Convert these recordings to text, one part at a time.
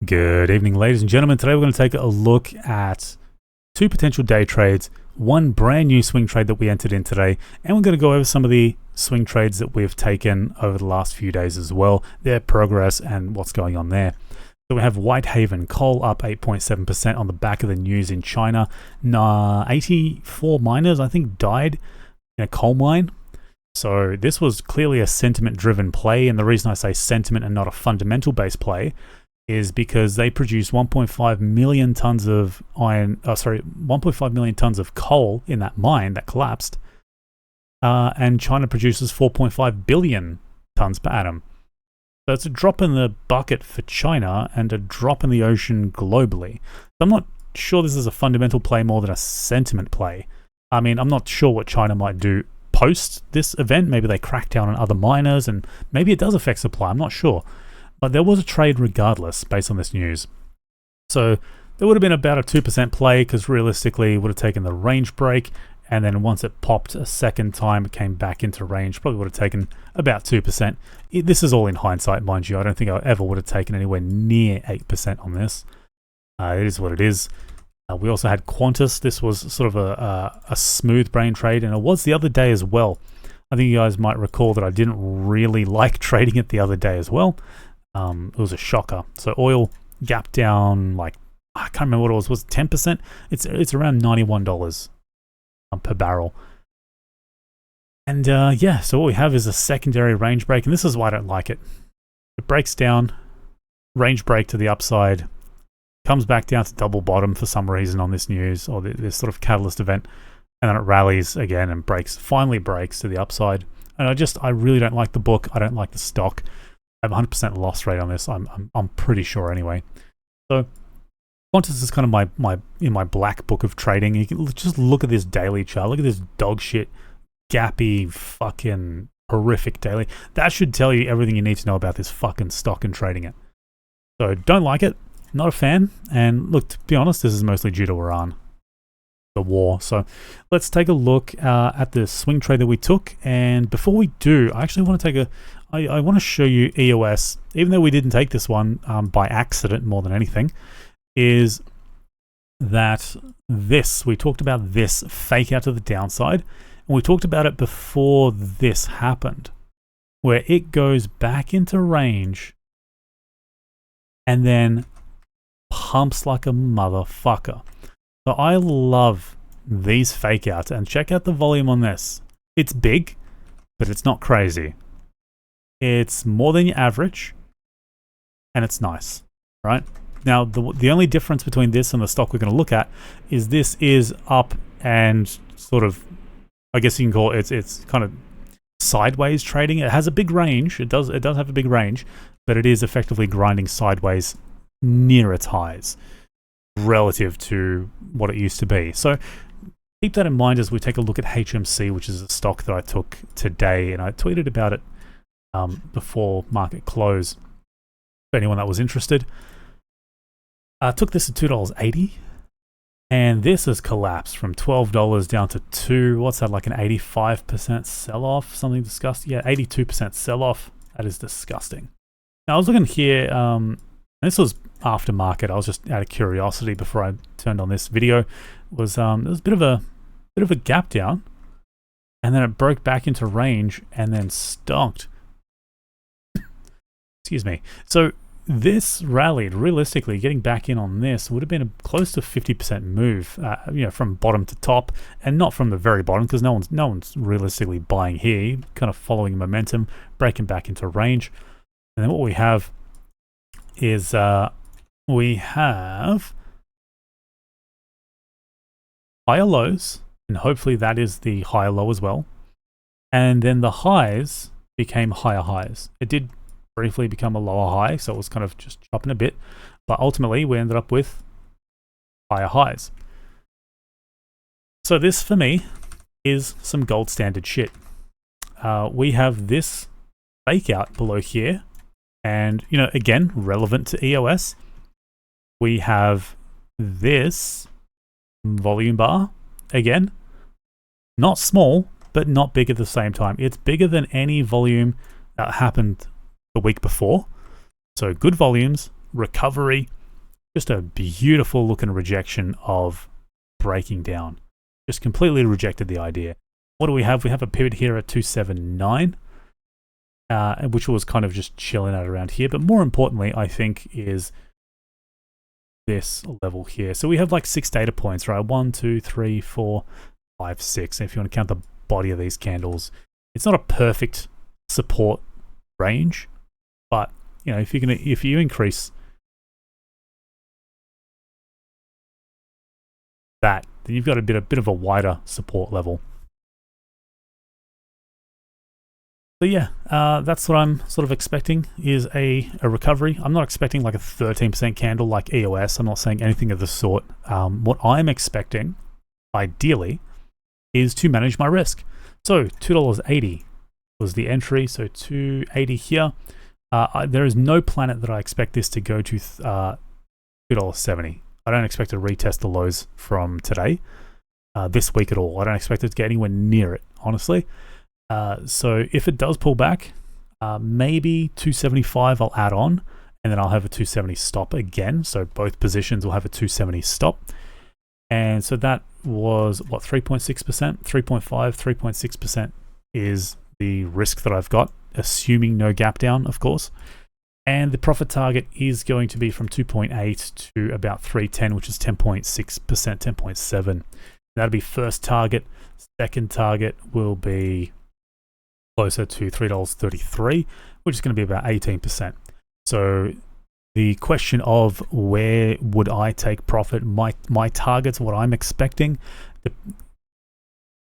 Good evening, ladies and gentlemen. Today we're going to take a look at two potential day trades, one brand new swing trade that we entered in today, and we're going to go over some of the swing trades that we've taken over the last few days as well, their progress and what's going on there. So we have Whitehaven coal up 8.7% on the back of the news in China. 84 miners, I think, died in a coal mine. So this was clearly a sentiment-driven play, and the reason I say sentiment and not a fundamental-based play is because they produced 1.5 million tons of 1.5 million tons of coal in that mine that collapsed, and China produces 4.5 billion tons per annum. So it's a drop in the bucket for China and a drop in the ocean globally. So I'm not sure this is a fundamental play more than a sentiment play. I mean, I'm not sure what China might do post this event. Maybe they crack down on other miners, and maybe it does affect supply. I'm not sure. But there was a trade regardless based on this news. So there would have been about a 2% play because realistically it would have taken the range break, and then once it popped a second time, it came back into range, probably would have taken about 2%. This is all in hindsight, mind you. I don't think I ever would have taken anywhere near 8% on this. It is what it is. We also had Qantas. This was sort of a smooth brain trade, and it was the other day as well. I think you guys might recall that I didn't really like trading it the other day as well. It was a shocker. So oil gapped down, like, I can't remember what it was it 10%? It's around $91 per barrel. And yeah, so what we have is a secondary range break, and this is why I don't like it. It breaks down, range break to the upside, comes back down to double bottom for some reason on this news, or this sort of catalyst event, and then it rallies again and finally breaks to the upside. And I really don't like the book. I don't like the stock. I have 100% loss rate on this. I'm pretty sure anyway. So Qantas is kind of my black book of trading. You can just look at this daily chart. Look at this dog shit, gappy, fucking horrific daily. That should tell you everything you need to know about this fucking stock and trading it. So don't like it. Not a fan. And look, to be honest, this is mostly due to Iran, the war. So let's take a look at the swing trade that we took. And before we do, I actually want to I want to show you EOS, even though we didn't take this one by accident more than anything, is that we talked about this fake out to the downside, and we talked about it before this happened, where it goes back into range and then pumps like a motherfucker. So I love these fake outs, and check out the volume on this. It's big, but it's not crazy. It's more than your average, and it's nice, right? Now, the only difference between this and the stock we're going to look at is this is up and sort of, I guess you can call it, it's kind of sideways trading. It has a big range. It does have a big range, but it is effectively grinding sideways near its highs relative to what it used to be. So keep that in mind as we take a look at HMC, which is a stock that I took today, and I tweeted about it before market close for anyone that was interested. I took this at $2.80, and this has collapsed from $12 down to $2. What's that, like an 85% sell-off? Something disgusting. Yeah, 82% sell-off. That is disgusting. Now I was looking here, this was after market. I was just out of curiosity before I turned on this video. There was a bit of a gap down, and then it broke back into range and then stonked. Excuse me. So this rallied. Realistically, getting back in on this would have been a close to 50% move, from bottom to top, and not from the very bottom, because no one's realistically buying here. Kind of following momentum, breaking back into range, and then what we have is we have higher lows, and hopefully that is the higher low as well, and then the highs became higher highs. It did briefly become a lower high, so it was kind of just chopping a bit, but ultimately we ended up with higher highs. So this for me is some gold standard shit. We have this fake out below here, and again, relevant to EOS, we have this volume bar, again, not small, but not big at the same time. It's bigger than any volume that happened the week before. So good volumes, recovery. Just a beautiful looking rejection of breaking down. Just completely rejected the idea. What do we have? We have a pivot here at 279, which was kind of just chilling out around here. But more importantly, I think, is this level here. So we have like 6 data points, right? 1, 2, 3, 4, 5, 6. If you want to count the body of these candles, it's not a perfect support range, but you know, if you increase that, then you've got a bit of a wider support level. So yeah, that's what I'm sort of expecting, is a recovery. I'm not expecting like a 13% candle like EOS. I'm not saying anything of the sort. What I'm expecting, ideally, is to manage my risk. So $2.80 was the entry. So $2.80 here. There is no planet that I expect this to go to $2.70. I don't expect to retest the lows from today, this week at all. I don't expect it to get anywhere near it, honestly. So if it does pull back, maybe 275 I'll add on, and then I'll have a 270 stop again. So both positions will have a 270 stop. And so that was, what, 3.6%? 3.5, 3.6% is the risk that I've got, assuming no gap down, of course. And the profit target is going to be from 2.8 to about 310, which is 10.6%, 10.7. That'll be first target. Second target will be closer to $3.33, which is going to be about 18%. So the question of where would I take profit, my targets, what I'm expecting,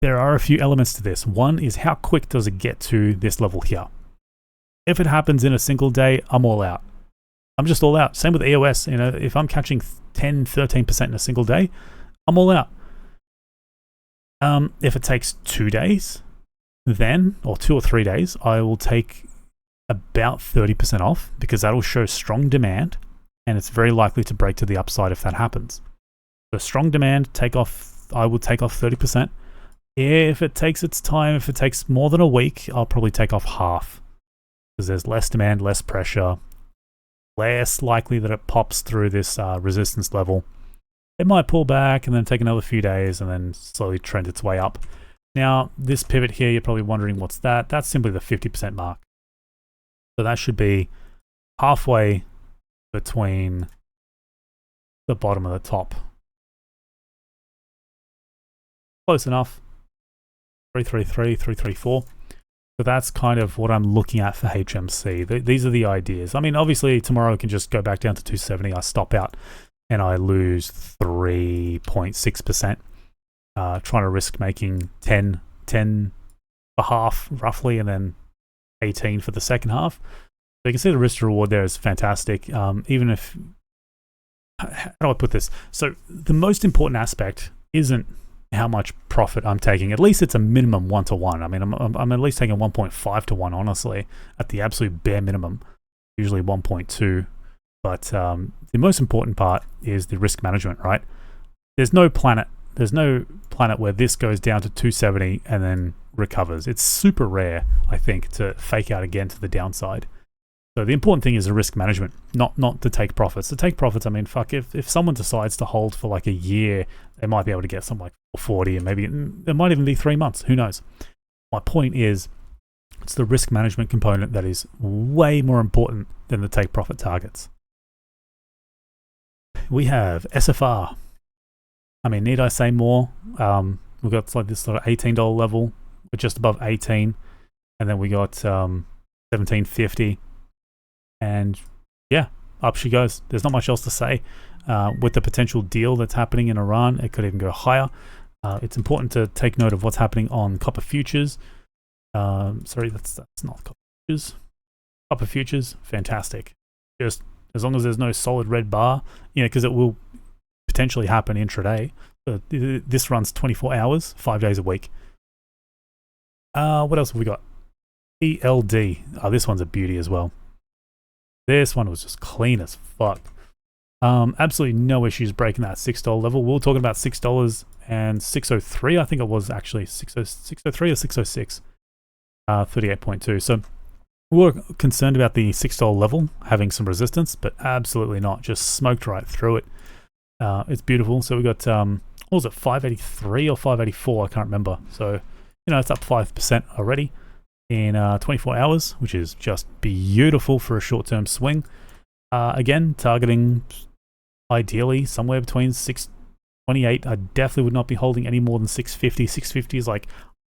there are a few elements to this. One is, how quick does it get to this level here? If it happens in a single day, I'm all out. I'm just all out. Same with EOS. You know, if I'm catching 10, 13% in a single day, I'm all out. If it takes 2 days, then, or 2 or 3 days, I will take about 30% off, because that'll show strong demand, and it's very likely to break to the upside if that happens. So strong demand, I will take off 30%. If it takes its time, if it takes more than a week, I'll probably take off half, because there's less demand, less pressure, less likely that it pops through this resistance level. It might pull back and then take another few days and then slowly trend its way up. Now, this pivot here, you're probably wondering what's that? That's simply the 50% mark. So that should be halfway between the bottom and the top. Close enough. 333, 334. So that's kind of what I'm looking at for HMC. These are the ideas. I mean, obviously, tomorrow I can just go back down to 270. I stop out and I lose 3.6%. Trying to risk making 10 for half, roughly, and then 18 for the second half. So you can see the risk to reward there is fantastic. Even if, how do I put this? So the most important aspect isn't how much profit I'm taking. At least it's a minimum 1-to-1. I mean, I'm at least taking 1.5-to-1, honestly, at the absolute bare minimum, usually 1.2. But the most important part is the risk management, right? There's no planet where this goes down to 270 and then recovers. It's super rare, I think, to fake out again to the downside. So the important thing is the risk management, not to take profits. To take profits, I mean, fuck, if someone decides to hold for like a year, they might be able to get something like 440, and maybe it might even be 3 months. Who knows? My point is, it's the risk management component that is way more important than the take profit targets. We have SFR. I mean, need I say more? We've got like this sort of $18 level. We're just above 18, and then we got 17.50, and yeah, up she goes. There's not much else to say. With the potential deal that's happening in Iran, it could even go higher. It's important to take note of what's happening on copper futures. Sorry, that's not copper futures. Copper futures, fantastic. Just as long as there's no solid red bar, you know, because it will potentially happen intraday. This runs 24 hours, 5 days a week. What else have we got? ELD. Oh, this one's a beauty as well. This one was just clean as fuck. Absolutely no issues breaking that $6 level. We were talking about $6 and 603. I think it was actually 603 or 606. 38.2. So We were concerned about the $6 level having some resistance, but absolutely not. Just smoked right through it. It's beautiful. So we got, what was it, 583 or 584? I can't remember. So, you know, it's up 5% already in 24 hours, which is just beautiful for a short-term swing. Again, targeting ideally somewhere between 628. I definitely would not be holding any more than 650. 650 is like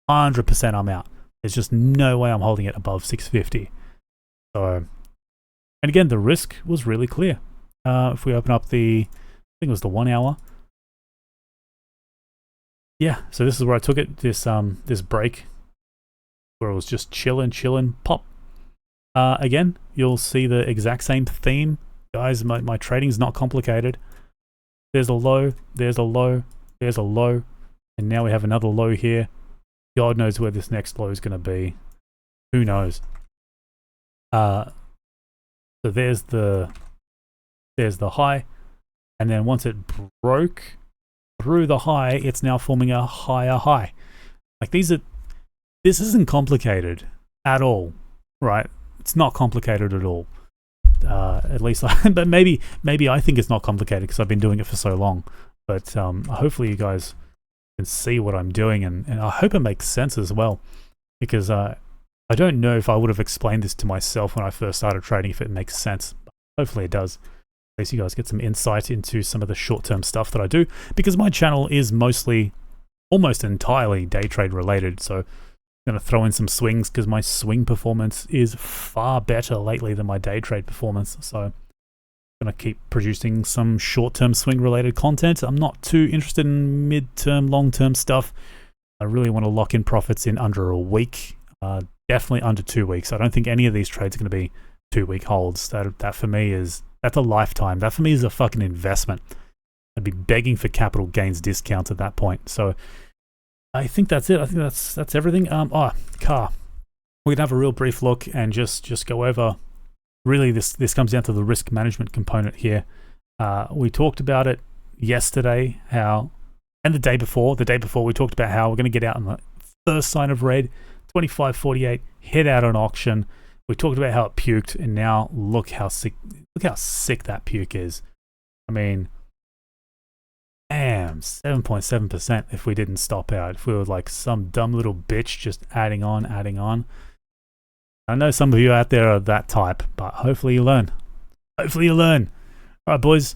100% I'm out. There's just no way I'm holding it above 650. So, and again, the risk was really clear. If we open up the, I think it was the 1 hour. Yeah, so this is where I took it. This break where it was just chilling, pop. Again, you'll see the exact same theme. Guys, my trading is not complicated. There's a low, there's a low, there's a low, and now we have another low here. God knows where this next low is going to be. Who knows? So there's the high, and then once it broke through the high, it's now forming a higher high. Like this isn't complicated at all, right? It's not complicated at all. At least, but maybe I think it's not complicated because I've been doing it for so long. But hopefully you guys can see what I'm doing, and I hope it makes sense as well, because I don't know if I would have explained this to myself when I first started trading if it makes sense. But hopefully it does. At least you guys get some insight into some of the short-term stuff that I do, because my channel is almost entirely day trade related. So I'm going to throw in some swings because my swing performance is far better lately than my day trade performance. So I'm going to keep producing some short-term swing related content. I'm not too interested in mid-term, long-term stuff. I really want to lock in profits in under a week, definitely under 2 weeks. I don't think any of these trades are going to be 2-week holds. That for me that's a lifetime. That for me is a fucking investment. I'd be begging for capital gains discounts at that point. So I think that's it. I think that's everything. Car. We're gonna have a real brief look and just go over. Really, this comes down to the risk management component here. We talked about it yesterday, and the day before. The day before, we talked about how we're gonna get out on the first sign of red, 25.48, head out on auction. We talked about how it puked, and now look how sick that puke is. I mean, damn, 7.7% if we didn't stop out. If we were like some dumb little bitch just adding on. I know some of you out there are that type, but hopefully you learn. Hopefully you learn. All right, boys.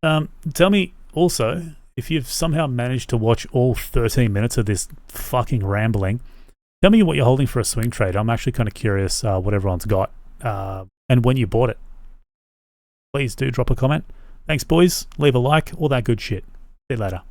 Tell me also if you've somehow managed to watch all 13 minutes of this fucking rambling. Tell me what you're holding for a swing trade. I'm actually kind of curious what everyone's got and when you bought it. Please do drop a comment. Thanks, boys. Leave a like, all that good shit. See you later.